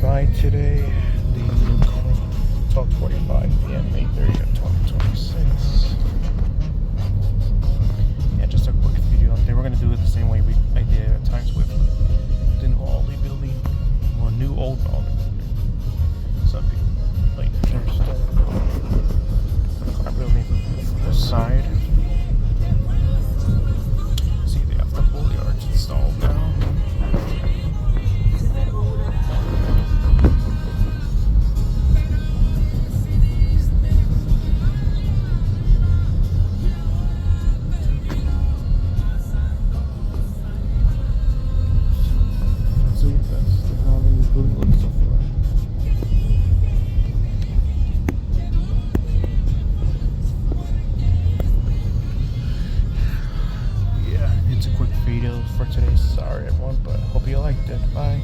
by today. The 12:45 p.m. May 30th of 2026. Yeah, just a quick video update. We're gonna do it the same way I did at times with the new Aldi building, well, new old Aldi building. Some people like there's the car building from the side. See, they have the boulevards installed now. Video for today. Sorry everyone, but hope you liked it. Bye.